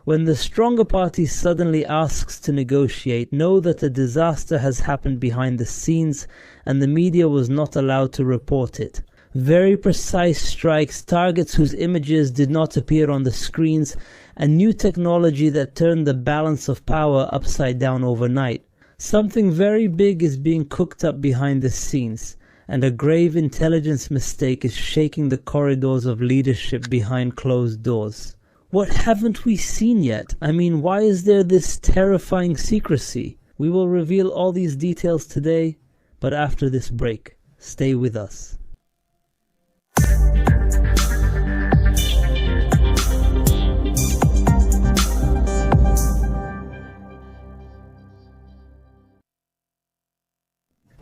When the stronger party suddenly asks to negotiate, know that a disaster has happened behind the scenes and the media was not allowed to report it. Very precise strikes, targets whose images did not appear on the screens, and new technology that turned the balance of power upside down overnight. Something very big is being cooked up behind the scenes, and a grave intelligence mistake is shaking the corridors of leadership behind closed doors. What haven't we seen yet? I mean, why is there this terrifying secrecy? We will reveal all these details today, but after this break. Stay with us.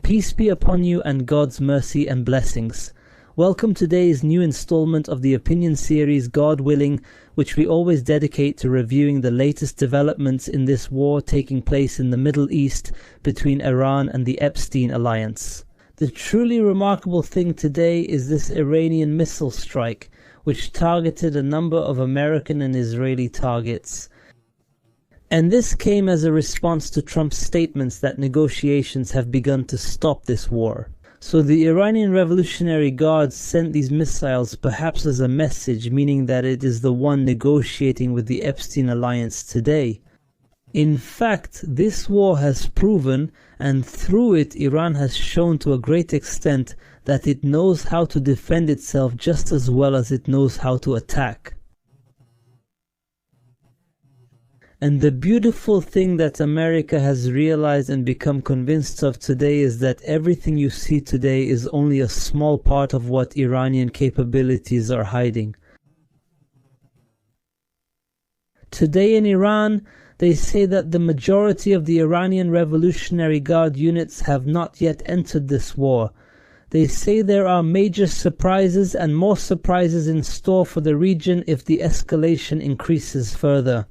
Peace be upon you and God's mercy and blessings. Welcome to today's new installment of the opinion series God Willing, which we always dedicate to reviewing the latest developments in this war taking place in the Middle East between Iran and the Epstein alliance. The truly remarkable thing today is this Iranian missile strike, which targeted a number of American and Israeli targets. And this came as a response to Trump's statements that negotiations have begun to stop this war. So the Iranian Revolutionary Guard sent these missiles perhaps as a message, meaning that it is the one negotiating with the Epstein alliance today. In fact, this war has proven, and through it Iran has shown to a great extent, that it knows how to defend itself just as well as it knows how to attack. And the beautiful thing that America has realized and become convinced of today is that everything you see today is only a small part of what Iranian capabilities are hiding. Today in Iran, they say that the majority of the Iranian Revolutionary Guard units have not yet entered this war. They say there are major surprises and more surprises in store for the region if the escalation increases further.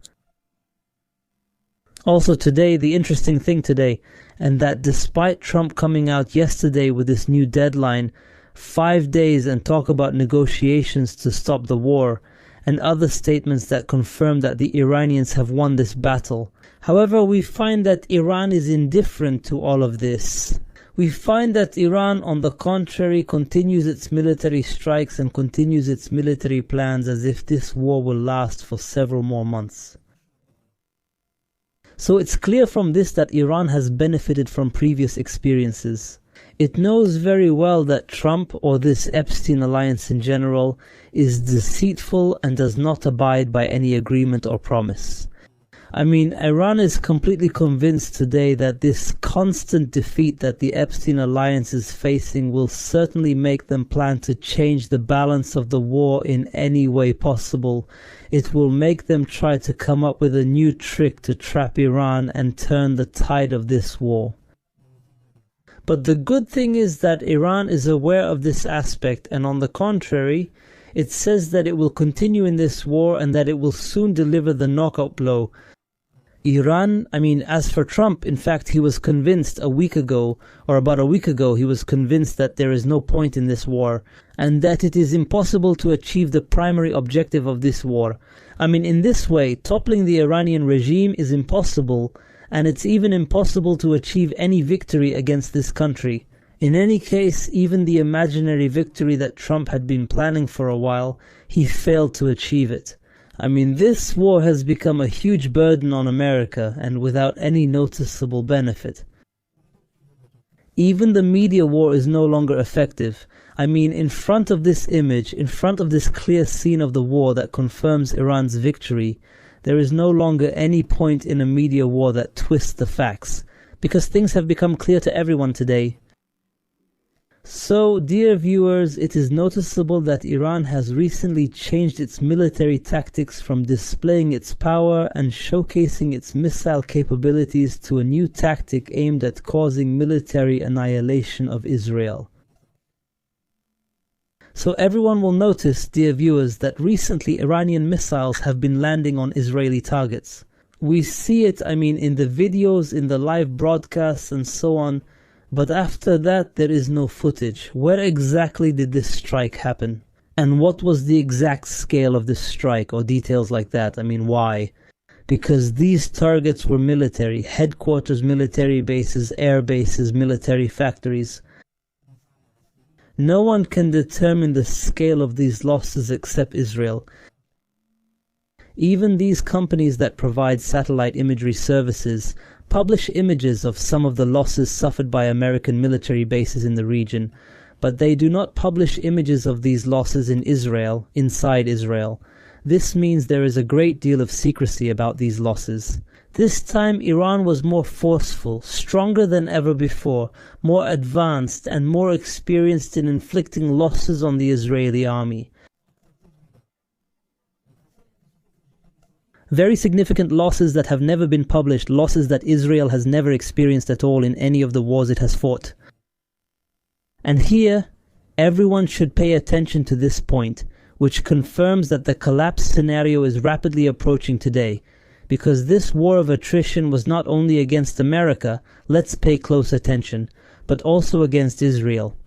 Also today, the interesting thing today, and that despite Trump coming out yesterday with this new deadline, 5 days, and talk about negotiations to stop the war, and other statements that confirm that the Iranians have won this battle. However, we find that Iran is indifferent to all of this. We find that Iran, on the contrary, continues its military strikes and continues its military plans as if this war will last for several more months. So it's clear from this that Iran has benefited from previous experiences. It knows very well that Trump, or this Epstein alliance in general, is deceitful and does not abide by any agreement or promise. I mean, Iran is completely convinced today that this constant defeat that the Epstein alliance is facing will certainly make them plan to change the balance of the war in any way possible. It will make them try to come up with a new trick to trap Iran and turn the tide of this war. But the good thing is that Iran is aware of this aspect, and on the contrary, it says that it will continue in this war and that it will soon deliver the knockout blow. Iran, as for Trump, in fact, he was convinced about a week ago, he was convinced that there is no point in this war, and that it is impossible to achieve the primary objective of this war. In this way, toppling the Iranian regime is impossible, and it's even impossible to achieve any victory against this country. In any case, even the imaginary victory that Trump had been planning for a while, he failed to achieve it. This war has become a huge burden on America, and without any noticeable benefit. Even the media war is no longer effective. In front of this image, in front of this clear scene of the war that confirms Iran's victory, there is no longer any point in a media war that twists the facts, because things have become clear to everyone today. So, dear viewers, it is noticeable that Iran has recently changed its military tactics from displaying its power and showcasing its missile capabilities to a new tactic aimed at causing military annihilation of Israel. So everyone will notice, dear viewers, that recently Iranian missiles have been landing on Israeli targets. We see it, in the videos, in the live broadcasts and so on. But after that, there is no footage. Where exactly did this strike happen? And what was the exact scale of this strike, or details like that? Why? because these targets were military, headquarters, military bases, air bases, military factories. No one can determine the scale of these losses except Israel. Even these companies that provide satellite imagery services publish images of some of the losses suffered by American military bases in the region, but they do not publish images of these losses in Israel, inside Israel. This means there is a great deal of secrecy about these losses. This time Iran was more forceful, stronger than ever before, more advanced and more experienced in inflicting losses on the Israeli army. Very significant losses that have never been published, losses that Israel has never experienced at all in any of the wars it has fought. And here, everyone should pay attention to this point, which confirms that the collapse scenario is rapidly approaching today, because this war of attrition was not only against America, let's pay close attention, but also against Israel.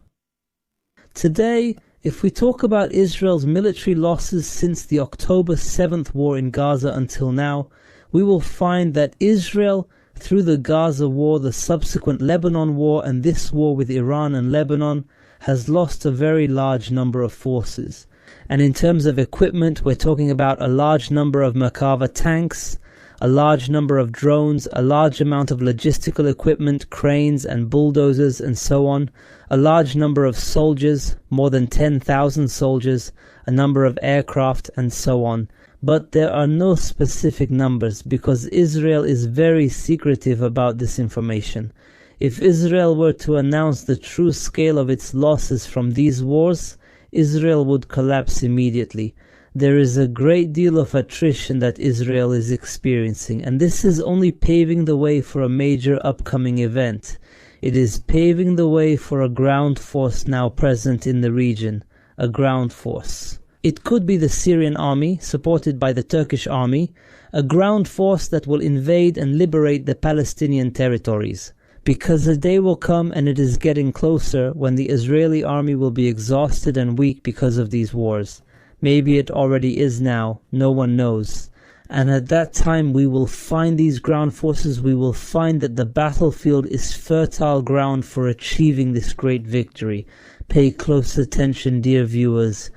Today, if we talk about Israel's military losses since the October 7th war in Gaza until now, we will find that Israel, through the Gaza war, the subsequent Lebanon war, and this war with Iran and Lebanon, has lost a very large number of forces. And in terms of equipment, we're talking about a large number of Merkava tanks, a large number of drones, a large amount of logistical equipment, cranes and bulldozers and so on, a large number of soldiers, more than 10,000 soldiers, a number of aircraft and so on. But there are no specific numbers because Israel is very secretive about this information. If Israel were to announce the true scale of its losses from these wars, Israel would collapse immediately. There is a great deal of attrition that Israel is experiencing, and this is only paving the way for a major upcoming event. It is paving the way for a ground force now present in the region, a ground force. It could be the Syrian army, supported by the Turkish army, a ground force that will invade and liberate the Palestinian territories. Because a day will come, and it is getting closer, when the Israeli army will be exhausted and weak because of these wars. Maybe it already is now, no one knows. And at that time we will find these ground forces, we will find that the battlefield is fertile ground for achieving this great victory. Pay close attention, dear viewers.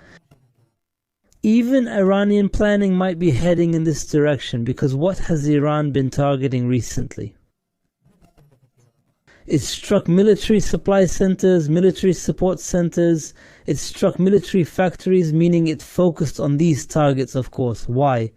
Even Iranian planning might be heading in this direction, because what has Iran been targeting recently? It struck military supply centers, military support centers, it struck military factories, meaning it focused on these targets, of course. Why?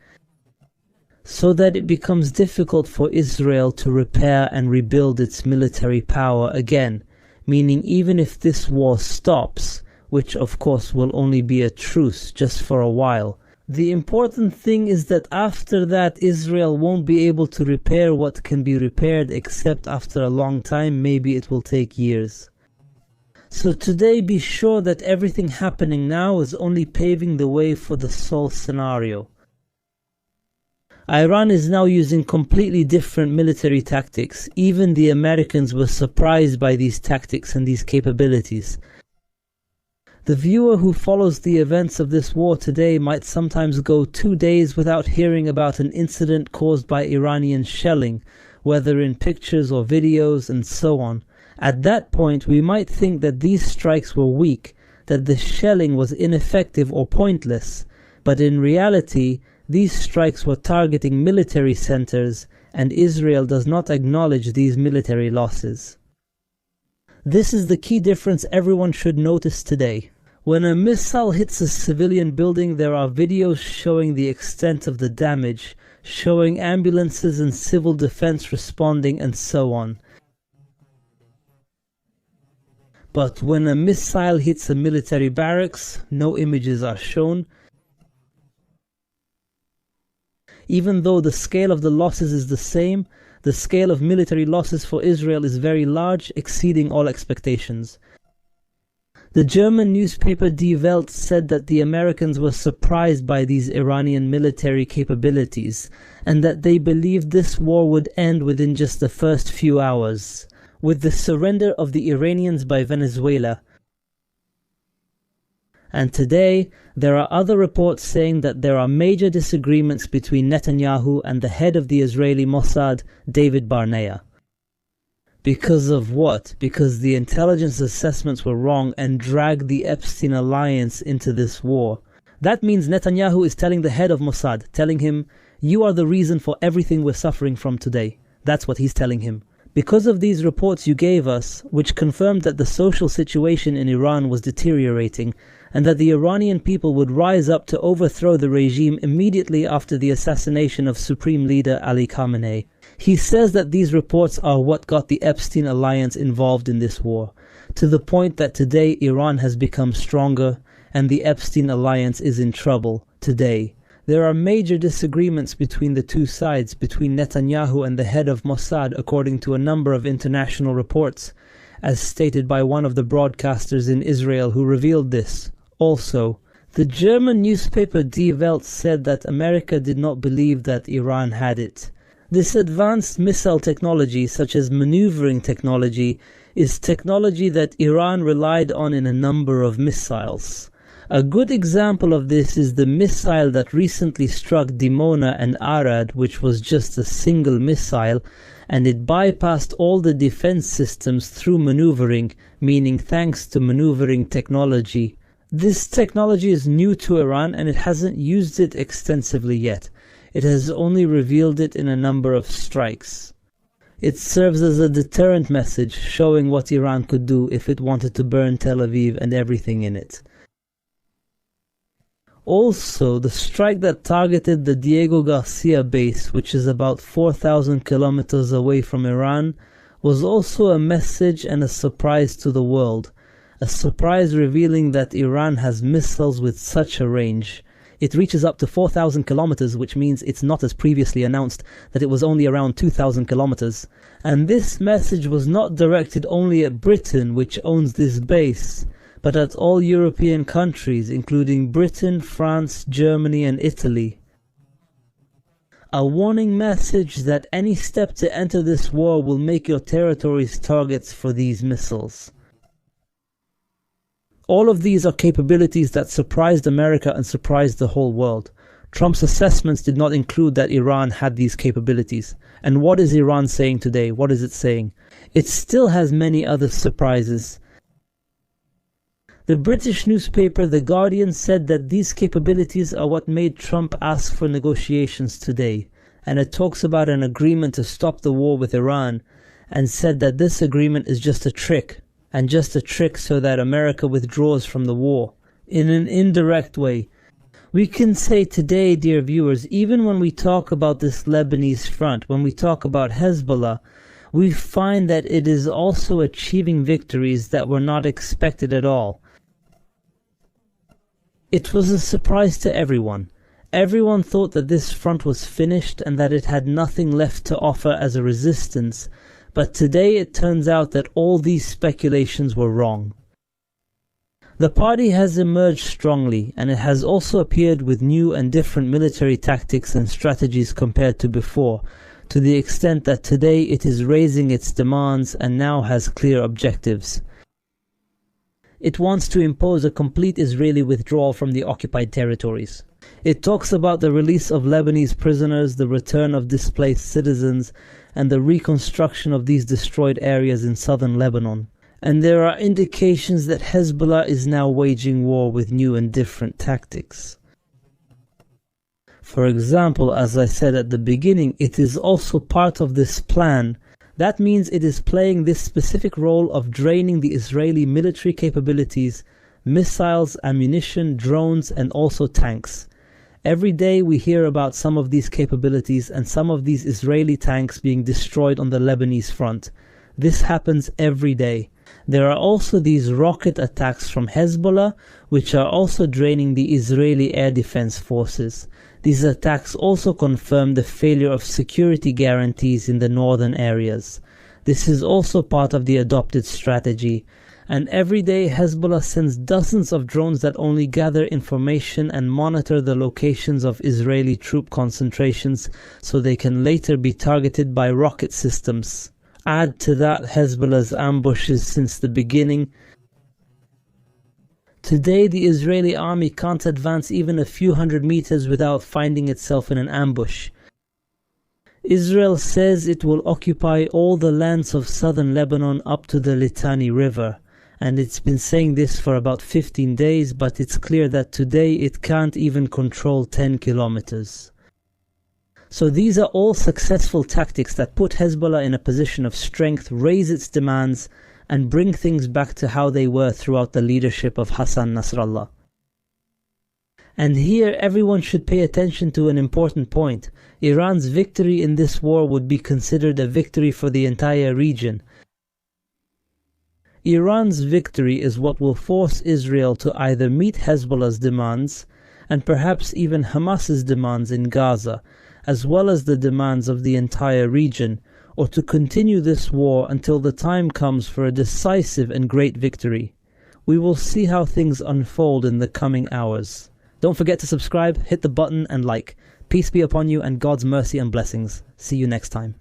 So that it becomes difficult for Israel to repair and rebuild its military power again, meaning even if this war stops, which of course will only be a truce just for a while, the important thing is that after that Israel won't be able to repair what can be repaired except after a long time. Maybe it will take years. So today be sure that everything happening now is only paving the way for the Seoul scenario. Iran is now using completely different military tactics. Even the Americans were surprised by these tactics and these capabilities. The viewer who follows the events of this war today might sometimes go 2 days without hearing about an incident caused by Iranian shelling, whether in pictures or videos and so on. At that point we might think that these strikes were weak, that the shelling was ineffective or pointless, but in reality these strikes were targeting military centers, and Israel does not acknowledge these military losses. This is the key difference everyone should notice today. When a missile hits a civilian building, there are videos showing the extent of the damage, showing ambulances and civil defense responding and so on. But when a missile hits a military barracks, no images are shown. Even though the scale of the losses is the same, the scale of military losses for Israel is very large, exceeding all expectations. The German newspaper Die Welt said that the Americans were surprised by these Iranian military capabilities, and that they believed this war would end within just the first few hours, with the surrender of the Iranians by Venezuela. And today, there are other reports saying that there are major disagreements between Netanyahu and the head of the Israeli Mossad, David Barnea. Because of what? Because the intelligence assessments were wrong and dragged the Epstein alliance into this war. That means Netanyahu is telling the head of Mossad, telling him, you are the reason for everything we're suffering from today. That's what he's telling him. Because of these reports you gave us, which confirmed that the social situation in Iran was deteriorating, and that the Iranian people would rise up to overthrow the regime immediately after the assassination of Supreme Leader Ali Khamenei. He says that these reports are what got the Epstein alliance involved in this war, to the point that today Iran has become stronger and the Epstein alliance is in trouble today. There are major disagreements between the two sides, between Netanyahu and the head of Mossad, according to a number of international reports, as stated by one of the broadcasters in Israel who revealed this. Also, the German newspaper Die Welt said that America did not believe that Iran had it. This advanced missile technology, such as maneuvering technology, is technology that Iran relied on in a number of missiles. A good example of this is the missile that recently struck Dimona and Arad, which was just a single missile, and it bypassed all the defense systems through maneuvering, meaning thanks to maneuvering technology. This technology is new to Iran and it hasn't used it extensively yet. It has only revealed it in a number of strikes. It serves as a deterrent message, showing what Iran could do if it wanted to burn Tel Aviv and everything in it. Also, the strike that targeted the Diego Garcia base, which is about 4,000 kilometers away from Iran, was also a message and a surprise to the world. A surprise revealing that Iran has missiles with such a range. It reaches up to 4,000 kilometers, which means it's not as previously announced that it was only around 2,000 kilometers. And this message was not directed only at Britain, which owns this base, but at all European countries, including Britain, France, Germany and Italy. A warning message that any step to enter this war will make your territories targets for these missiles. All of these are capabilities that surprised America and surprised the whole world. Trump's assessments did not include that Iran had these capabilities. And what is Iran saying today? What is it saying? It still has many other surprises. The British newspaper The Guardian said that these capabilities are what made Trump ask for negotiations today, and it talks about an agreement to stop the war with Iran, and said that this agreement is just a trick, and just a trick so that America withdraws from the war, in an indirect way. We can say today, dear viewers, even when we talk about this Lebanese front, when we talk about Hezbollah, we find that it is also achieving victories that were not expected at all. It was a surprise to everyone. Everyone thought that this front was finished and that it had nothing left to offer as a resistance, but today it turns out that all these speculations were wrong. The party has emerged strongly, and it has also appeared with new and different military tactics and strategies compared to before, to the extent that today it is raising its demands and now has clear objectives. It wants to impose a complete Israeli withdrawal from the occupied territories. It talks about the release of Lebanese prisoners, the return of displaced citizens, and the reconstruction of these destroyed areas in southern Lebanon. And there are indications that Hezbollah is now waging war with new and different tactics. For example, as I said at the beginning, it is also part of this plan. That means it is playing this specific role of draining the Israeli military capabilities, missiles, ammunition, drones, and also tanks. Every day we hear about some of these capabilities and some of these Israeli tanks being destroyed on the Lebanese front. This happens every day. There are also these rocket attacks from Hezbollah, which are also draining the Israeli air defense forces. These attacks also confirm the failure of security guarantees in the northern areas. This is also part of the adopted strategy. And every day Hezbollah sends dozens of drones that only gather information and monitor the locations of Israeli troop concentrations so they can later be targeted by rocket systems. Add to that Hezbollah's ambushes since the beginning. Today, the Israeli army can't advance even a few hundred meters without finding itself in an ambush. Israel says it will occupy all the lands of southern Lebanon up to the Litani River, and it's been saying this for about 15 days, but it's clear that today it can't even control 10 kilometers. So these are all successful tactics that put Hezbollah in a position of strength, raise its demands, and bring things back to how they were throughout the leadership of Hassan Nasrallah. And here everyone should pay attention to an important point. Iran's victory in this war would be considered a victory for the entire region. Iran's victory is what will force Israel to either meet Hezbollah's demands, and perhaps even Hamas's demands in Gaza, as well as the demands of the entire region, or to continue this war until the time comes for a decisive and great victory. We will see how things unfold in the coming hours. Don't forget to subscribe, hit the button and like. Peace be upon you and God's mercy and blessings. See you next time.